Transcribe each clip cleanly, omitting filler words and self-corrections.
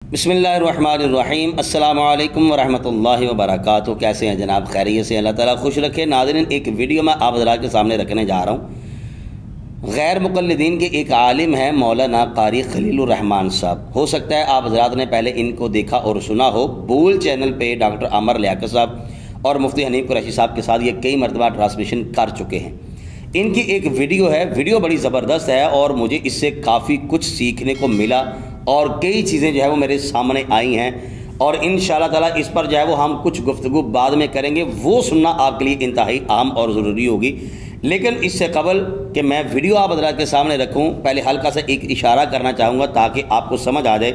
बिस्मिल्लाहिर्रहमानिर्रहीम। अस्सलामु अलैकुम वरहमतुल्लाहि वबरकातुहू। कैसे हैं जनाब? खैरियत से? अल्लाह ताला खुश रखे। नाज़रीन, एक वीडियो मैं आप हज़रात के सामने रखने जा रहा हूँ। गैर मुक़ल्लिदीन के एक आलिम हैं मौलाना क़ारी खलीलुर रहमान साहब। हो सकता है आप हज़रात ने पहले इनको देखा और सुना हो। बूल चैनल पे डॉक्टर अमर लियाकत साहब और मुफ्ती हनीफ कुरैशी साहब के साथ ये कई मरतबा ट्रांसमिशन कर चुके हैं। इनकी एक वीडियो है, वीडियो बड़ी ज़बरदस्त है और मुझे इससे काफ़ी कुछ सीखने को मिला और कई चीज़ें जो है वो मेरे सामने आई हैं और इंशाअल्लाह ताला इस पर जो है वो हम कुछ गुफ्तगू बाद में करेंगे, वो सुनना आपके लिए इंतहाई अहम और ज़रूरी होगी। लेकिन इससे कबल कि मैं वीडियो आप हज़रात के सामने रखूं, पहले हल्का सा एक इशारा करना चाहूँगा ताकि आपको समझ आ जाए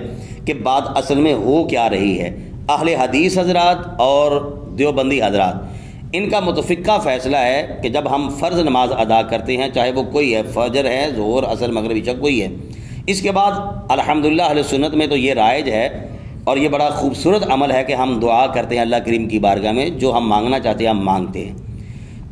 कि बात असल में हो क्या रही है। अहले हदीस हज़रात और देवबंदी हज़रात, इनका मुतफ़िक़ा फ़ैसला है कि जब हम फ़र्ज़ नमाज अदा करते हैं, चाहे वो कोई है, फजर है, ज़ोहर, असर, मगरिब, इशा कोई है, इसके बाद अल्हम्दुलिल्लाह अहले सुन्नत में तो ये राइज है और ये बड़ा खूबसूरत अमल है कि हम दुआ करते हैं अल्लाह करीम की बारगाह में, जो हम मांगना चाहते हैं हम मांगते हैं।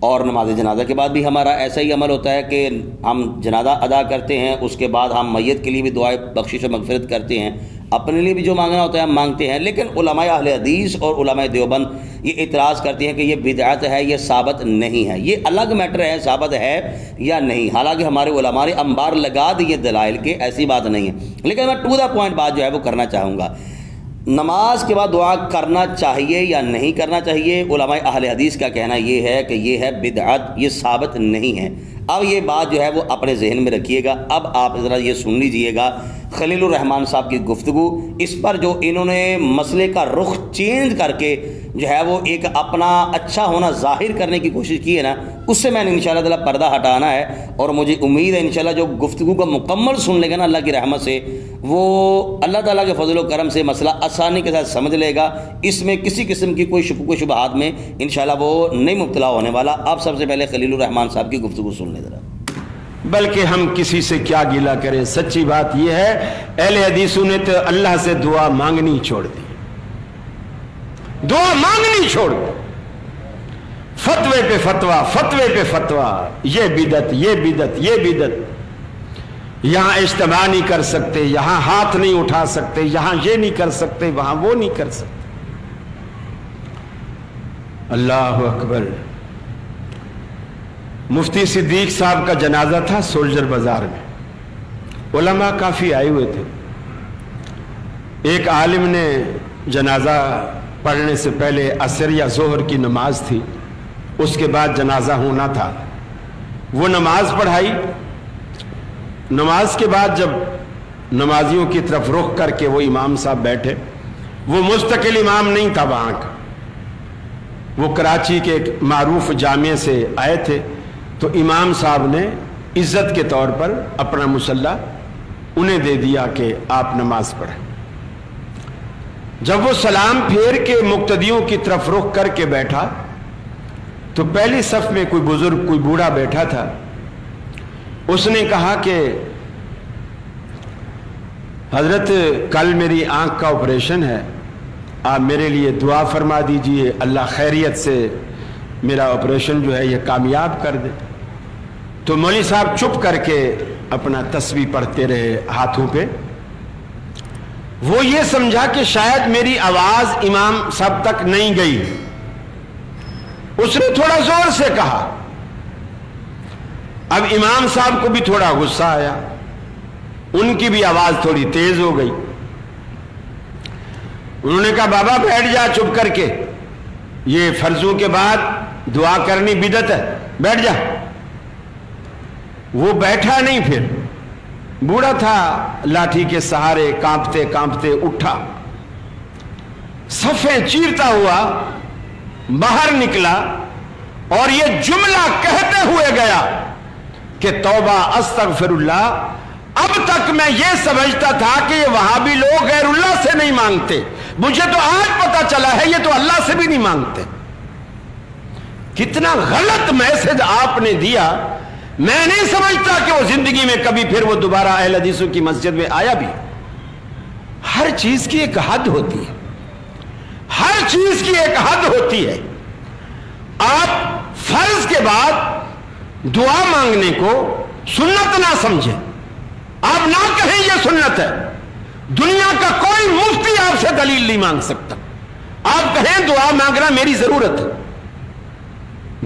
और नमाज जनाजा के बाद भी हमारा ऐसा ही अमल होता है कि हम जनाजा अदा करते हैं, उसके बाद हम मैयत के लिए भी दुआए बख्शिश और मगफिरत करते हैं, अपने लिए भी जो मांगना होता है हम मांगते हैं। लेकिन उलमाए अहले हदीस और उलमाए देवबंद ये इतराज़ करते हैं कि ये बिदअत है, ये साबित नहीं है। ये अलग मैटर है साबित है या नहीं। हालांकि हमारे उलमा ने अंबार लगा दिए दलाइल के, ऐसी बात नहीं है। लेकिन मैं टू द पॉइंट बात जो है वो करना चाहूँगा। नमाज के बाद दुआ करना चाहिए या नहीं करना चाहिए, उलमाए अहले हदीस का कहना ये है कि ये है बिदअत, ये साबित नहीं है। अब ये बात जो है वो अपने जहन में रखिएगा। अब आप ज़रा ये सुन लीजिएगा खलीलुर रहमान साहब की गुफ्तगू, इस पर जो इन्होंने मसले का रुख चेंज करके जो है वो एक अपना अच्छा होना जाहिर करने की कोशिश की है ना, उससे मैंने इंशाअल्लाह ताला पर्दा हटाना है। और मुझे उम्मीद है इंशाअल्लाह जो गुफ्तगू को मुकम्मल सुन लेगा ना अल्लाह की रहमत से, वो अल्लाह ताला के फजल व करम से मसला आसानी के साथ समझ लेगा। इसमें किसी किस्म की कोई शुबहात में इंशाअल्लाह वो नहीं मुब्तला होने वाला। आप सबसे पहले खलीलुर रहमान साहब की गुफ्तगू सुन लें ज़रा। बल्कि हम किसी से क्या गिला करें, सच्ची बात यह है अहले हदीसों ने तो अल्लाह से दुआ मांगनी छोड़ दी, दुआ मांगनी छोड़ दी। फतवे पे फतवा, फतवे पे फतवा, ये बिदत, ये बिदत, ये बिदत। यहां इज्तिमा नहीं कर सकते, यहां हाथ नहीं उठा सकते, यहां ये नहीं कर सकते, वहां वो नहीं कर सकते। अल्लाह अकबर। मुफ्ती सिद्दीक साहब का जनाजा था सोल्जर बाजार में, उलमा काफी आए हुए थे। एक आलिम ने जनाजा पढ़ने से पहले असर या जोहर की नमाज थी, उसके बाद जनाजा होना था, वो नमाज पढ़ाई। नमाज के बाद जब नमाजियों की तरफ रुख करके वो इमाम साहब बैठे, वो मुस्तकिल इमाम नहीं था वहां का, वो कराची के एक मारूफ जामिया से आए थे। तो इमाम साहब ने इज्जत के तौर पर अपना मुसल्ला उन्हें दे दिया कि आप नमाज पढ़ें। जब वो सलाम फेर के मुक्तदियों की तरफ रुख करके बैठा तो पहली सफ में कोई बुजुर्ग, कोई बूढ़ा बैठा था। उसने कहा कि हजरत कल मेरी आंख का ऑपरेशन है, आप मेरे लिए दुआ फरमा दीजिए, अल्लाह खैरियत से मेरा ऑपरेशन जो है ये कामयाब कर दे। तो मौलवी साहब चुप करके अपना तस्बीह पढ़ते रहे हाथों पे। वो ये समझा कि शायद मेरी आवाज इमाम साहब तक नहीं गई। उसने थोड़ा जोर से कहा। अब इमाम साहब को भी थोड़ा गुस्सा आया, उनकी भी आवाज थोड़ी तेज हो गई। उन्होंने कहा बाबा बैठ जा चुप करके, ये फर्जों के बाद दुआ करनी बिदत है, बैठ जा। वो बैठा नहीं, फिर बूढ़ा था, लाठी के सहारे कांपते कांपते उठा, सफ़ें चीरता हुआ बाहर निकला और ये जुमला कहते हुए गया कि तौबा अस्तगफिरुल्लाह, अब तक मैं ये समझता था कि ये वहाबी लोग गैरुल्लाह से नहीं मांगते, मुझे तो आज पता चला है ये तो अल्लाह से भी नहीं मांगते। कितना गलत मैसेज आपने दिया। मैं नहीं समझता कि वो जिंदगी में कभी फिर वो दोबारा अहले हदीसों की मस्जिद में आया भी। हर चीज की एक हद होती है, हर चीज की एक हद होती है। आप फर्ज के बाद दुआ मांगने को सुन्नत ना समझें, आप ना कहें यह सुन्नत है। दुनिया का कोई मुफ्ती आपसे दलील नहीं मांग सकता। आप कहें दुआ मांगना मेरी जरूरत है,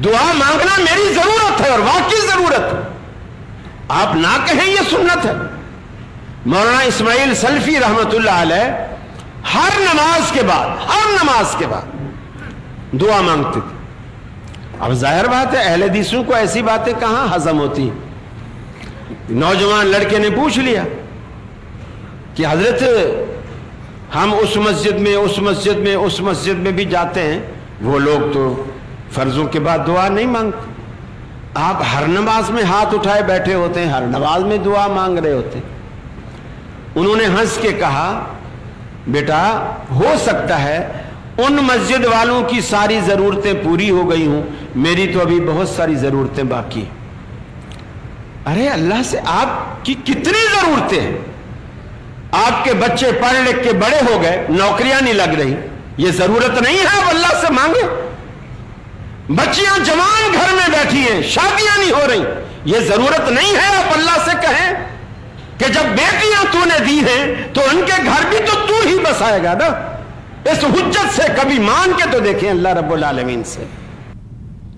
दुआ मांगना मेरी जरूरत है और वाकई जरूरत है, आप ना कहें ये सुन्नत है। मौलाना इस्माइल सल्फी रहमतुल्लाह अलैह हर नमाज के बाद दुआ मांगते थे। अब जाहिर बात है अहले हदीसों को ऐसी बातें कहां हजम होती। नौजवान लड़के ने पूछ लिया कि हजरत हम उस मस्जिद में भी जाते हैं, वो लोग तो फर्जों के बाद दुआ नहीं मांगते, आप हर नमाज में हाथ उठाए बैठे होते हैं, हर नमाज में दुआ मांग रहे होते हैं। उन्होंने हंस के कहा बेटा हो सकता है उन मस्जिद वालों की सारी जरूरतें पूरी हो गई हूं, मेरी तो अभी बहुत सारी जरूरतें बाकी हैं। अरे अल्लाह से आपकी कितनी जरूरतें हैं, आपके बच्चे पढ़ लिख के बड़े हो गए, नौकरियां नहीं लग रही, ये जरूरत नहीं है अब अल्लाह से मांगे। बच्चियां जवान घर में बैठी हैं, शादियां नहीं हो रही, ये जरूरत नहीं है आप अल्लाह से कहें कि जब बेटियां तूने दी हैं तो उनके घर भी तो तू ही बसाएगा ना। इस हुज्जत से कभी मान के तो देखें अल्लाह रब्बुल आलमीन से।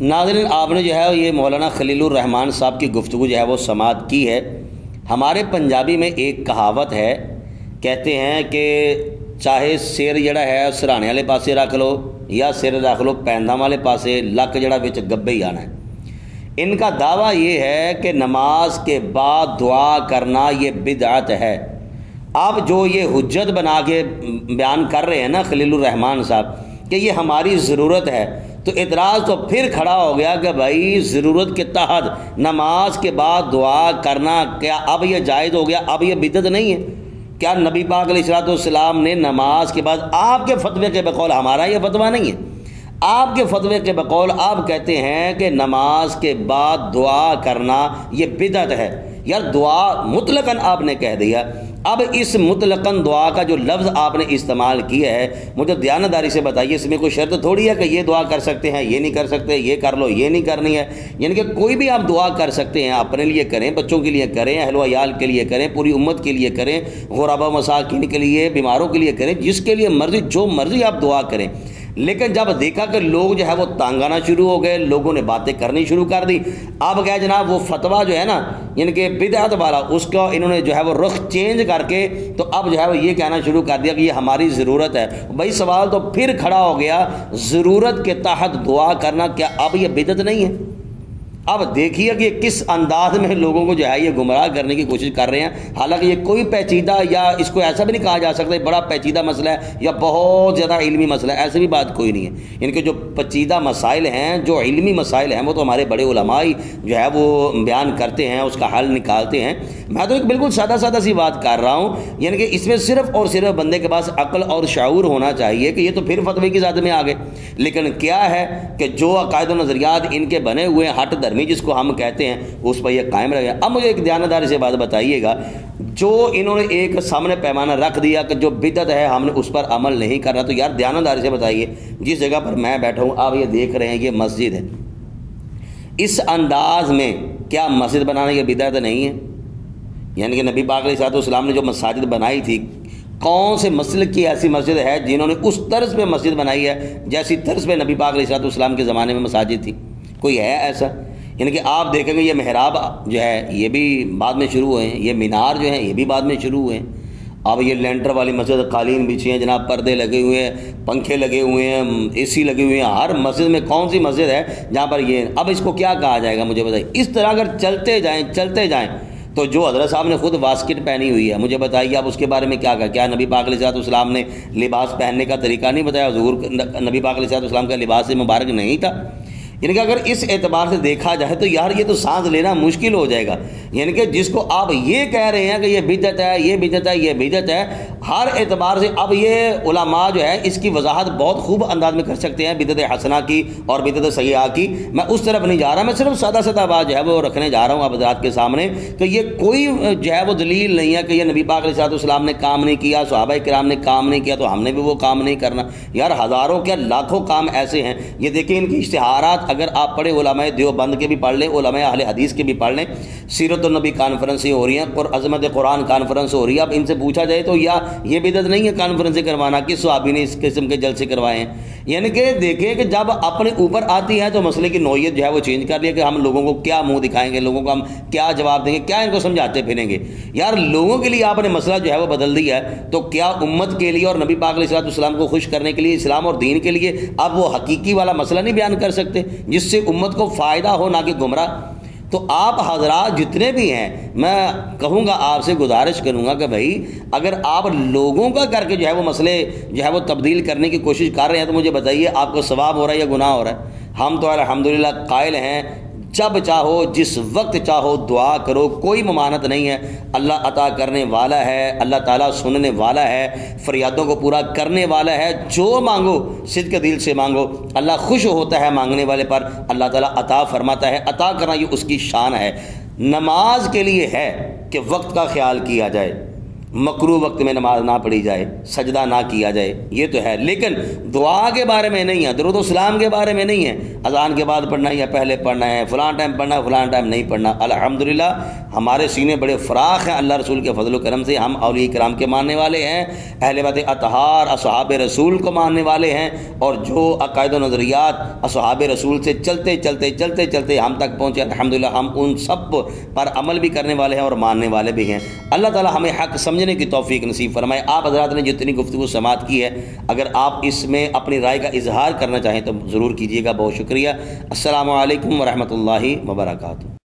नाज़रीन, आपने जो है ये मौलाना खलीलुर रहमान साहब की गुफ्तगू जो है वो समाअत की है। हमारे पंजाबी में एक कहावत है, कहते हैं कि चाहे सिर जड़ा है सराने वाले पासे रख लो या सिर रख लो पैंदा वाले पासे, लक जड़ा विच गब्बे ही आना है। इनका दावा ये है कि नमाज के बाद दुआ करना ये बिदअत है। अब जो ये हुज्जत बना के बयान कर रहे हैं ना खलीलुर रहमान साहब कि ये हमारी ज़रूरत है, तो इतराज़ तो फिर खड़ा हो गया कि भाई ज़रूरत के तहत नमाज के बाद दुआ करना क्या अब ये जायज़ हो गया, अब ये बिदअत नहीं है? क्या नबी पाक अलैहिस्सलाम ने नमाज के बाद, आपके फतवे के बकौल, हमारा ये फतवा नहीं है, आपके फतवे के बकौल आप कहते हैं कि नमाज के बाद दुआ करना ये बिदअत है। यार दुआ मुतलकन आपने कह दिया। अब इस मुतलकन दुआ का जो लफ्ज़ आपने इस्तेमाल किया है, मुझे दयानतदारी से बताइए, इसमें कोई शर्त थोड़ी है कि ये दुआ कर सकते हैं, ये नहीं कर सकते, ये कर लो, ये नहीं करनी है। यानी कि कोई भी आप दुआ कर सकते हैं, अपने लिए करें, बच्चों के लिए करें, अहलो अयाल के लिए करें, पूरी उम्मत के लिए करें, गुरबा मसाकिन के लिए, बीमारों के लिए करें, जिसके लिए मर्जी, जो मर्जी आप दुआ करें। लेकिन जब देखा कि लोग जो है वो तंग आना शुरू हो गए, लोगों ने बातें करनी शुरू कर दी, अब क्या जनाब वो फतवा जो है ना यानी कि बिदअत वाला, उसका इन्होंने जो है वो रुख चेंज करके तो अब जो है वो ये कहना शुरू कर दिया कि ये हमारी ज़रूरत है। भाई सवाल तो फिर खड़ा हो गया, ज़रूरत के तहत दुआ करना क्या अब ये बिदअत नहीं है? अब देखिए कि किस अंदाज में लोगों को जो है ये गुमराह करने की कोशिश कर रहे हैं। हालांकि ये कोई पेचीदा, या इसको ऐसा भी नहीं कहा जा सकता बड़ा पेचीदा मसला है या बहुत ज़्यादा इल्मी मसला है, ऐसी भी बात कोई नहीं है। इनके जो पेचीदा मसाइल हैं, जो इल्मी मसाइल हैं, वो तो हमारे बड़े उलमा ही जो है वो बयान करते हैं, उसका हल निकालते हैं। मैं तो एक बिल्कुल सादा सादा सी बात कर रहा हूँ, यानी कि इसमें सिर्फ और सिर्फ बंदे के पास अक्ल और शऊर होना चाहिए कि ये तो फिर फतवे की ज़द में आ गए। लेकिन क्या है कि जो अकायद व नज़रियात इनके बने हुए हैं, हट धर्मी जिसको हम कहते हैं, उस पर यह कायम रह गया। अब मुझे एक दयानतदारी से बात बताइएगा, जो इन्होंने एक सामने पैमाना रख दिया कि जो बिदअत है हमने उस पर अमल नहीं करना, तो यार दयानतदारी से बताइए, जिस जगह पर मैं बैठा हूँ आप ये देख रहे हैं ये मस्जिद है, इस अंदाज में क्या मस्जिद बनाने की बिदअत नहीं है? यानी कि नबी पाक अलैहिस्सलाम ने जो मसाजिद बनाई थी, कौन से मसलक की ऐसी मस्जिद है जिन्होंने उस तर्ज पे मस्जिद बनाई है जैसी तर्ज पे नबी पाक अलैहिस्सलाम के ज़माने में मसाजिद थी? कोई है ऐसा? यानी कि आप देखेंगे ये मेहराब जो है ये भी बाद में शुरू हुए हैं, ये मीनार जो है ये भी बाद में शुरू हुए हैं। अब ये लेंटर वाली मस्जिद, कालीन बिछी हैं जनाब, पर्दे लगे हुए हैं, पंखे लगे हुए हैं, एसी लगे हुए हैं। हर मस्जिद में कौन सी मस्जिद है जहाँ पर ये, अब इसको क्या कहा जाएगा मुझे बताइए? इस तरह अगर चलते जाएँ तो जो हज़रत साहब ने खुद वास्किट पहनी हुई है, मुझे बताइए आप उसके बारे में क्या कहा? क्या नबी पाक अलैहिस्सलाम ने लिबास पहनने का तरीका नहीं बताया? हुज़ूर नबी पाक अलैहिस्सलाम का लिबास मुबारक नहीं था? यानी कि अगर इस एतबार से देखा जाए तो यार ये तो सांस लेना मुश्किल हो जाएगा। यानी कि जिसको आप ये कह रहे हैं कि ये बिदअत है, ये बिदअत है, ये बिदअत है, हर एतबार से अब ये उलमा जो है इसकी वजाहत बहुत खूब अंदाज में कर सकते हैं, बिदअत हसना की और बिदअत सय्या की। मैं उस तरफ नहीं जा रहा, मैं सिर्फ सादा सादा बात जो है वो रखने जा रहा हूँ आप हज़रात के सामने कि ये कोई जो है वो दलील नहीं है कि ये नबी पाक अलैहिस्सलाम ने काम नहीं किया, सहाबा किराम ने काम नहीं किया तो हमने भी वो काम नहीं करना। यार हज़ारों क्या लाखों काम ऐसे हैं। ये देखिए इनकी इश्तिहारात अगर आप पढ़े, उलमाए देवबंद के भी पढ़ लें, उलमाए अहले हदीस के भी पढ़ लें, सीरत नबी कॉन्फ्रेंस हो रही हैं, अज़मत कुरान कॉन्फ्रेंस हो रही है। अब इनसे पूछा जाए तो या یہ بدعت نہیں ہے کانفرنسیں کروانا کہ صحابی نے اس قسم کے جلسے کروائے ہیں. یعنی کہ دیکھیں کہ جب اپنے اوپر آتی ہے تو مسئلے کی نوعیت جو ہے وہ چینج کر لیا کہ ہم لوگوں کو کیا منہ دکھائیں گے, لوگوں کو ہم کیا جواب دیں گے, کیا ان کو سمجھاتے پھریں گے. یار لوگوں کے لیے آپ نے مسئلہ جو ہے وہ بدل دیا ہے, تو کیا امت کے لیے اور نبی پاک علیہ السلام کو خوش کرنے کے لیے, اسلام اور دین کے لیے آپ وہ حقیقی والا مسئلہ نہیں بیان کر سکتے جس سے امت کو فائدہ ہو نہ کہ گمراہ؟ تو آپ حضرات جتنے بھی ہیں, میں کہوں گا آپ سے گزارش کروں گا کہ بھائی اگر آپ لوگوں کا کر کے جو ہے وہ مسئلے جو ہے وہ تبدیل کرنے کی کوشش کر رہے ہیں تو مجھے بتائیے آپ کو ثواب ہو رہا ہے یا گناہ ہو رہا ہے؟ ہم تو الحمدللہ قائل ہیں جب چاہو جس وقت چاہو دعا کرو, کوئی ممانعت نہیں ہے. اللہ عطا کرنے والا ہے, اللہ تعالیٰ سننے والا ہے, فریادوں کو پورا کرنے والا ہے. جو مانگو صدق دل سے مانگو, اللہ خوش ہوتا ہے مانگنے والے پر, اللہ تعالیٰ عطا فرماتا ہے. عطا کرنا یہ اس کی شان ہے. نماز کے لیے ہے کہ وقت کا خیال کیا جائے, مکروہ وقت میں نماز نہ پڑھی جائے, سجدہ نہ کیا جائے, یہ تو ہے. لیکن دعا کے بارے میں نہیں ہے, درود و سلام کے بارے میں نہیں ہے, اذان کے بعد پڑھنا ہے یا پہلے پڑھنا ہے, فلاں ٹائم پڑھنا ہے فلاں ٹائم نہیں پڑھنا. الحمدللہ ہمارے سینے بڑے فراخ ہیں اللہ رسول کے فضل و کرم سے. ہم اولیاء کرام کے ماننے والے ہیں, اہل بیت اطہار اصحاب رسول کو ماننے والے ہیں, اور جو عقائد و نظریات اصحاب رسول سے چلتے چلتے چلتے چلتے ہم تک پہنچے, الحمدللہ ہم ان سب پر عمل بھی کرنے والے ہیں اور ماننے والے بھی ہیں. اللہ تعالیٰ ہمیں حق سمجھنے کی توفیق نصیب فرمائے. آپ حضرات نے جتنی گفتگو سماعت کی ہے, اگر آپ اس میں اپنی رائے کا اظہار کرنا چاہیں تو ضرور کیجیے گا. بہت شکریہ. السلام علیکم ورحمۃ اللہ وبرکاتہ.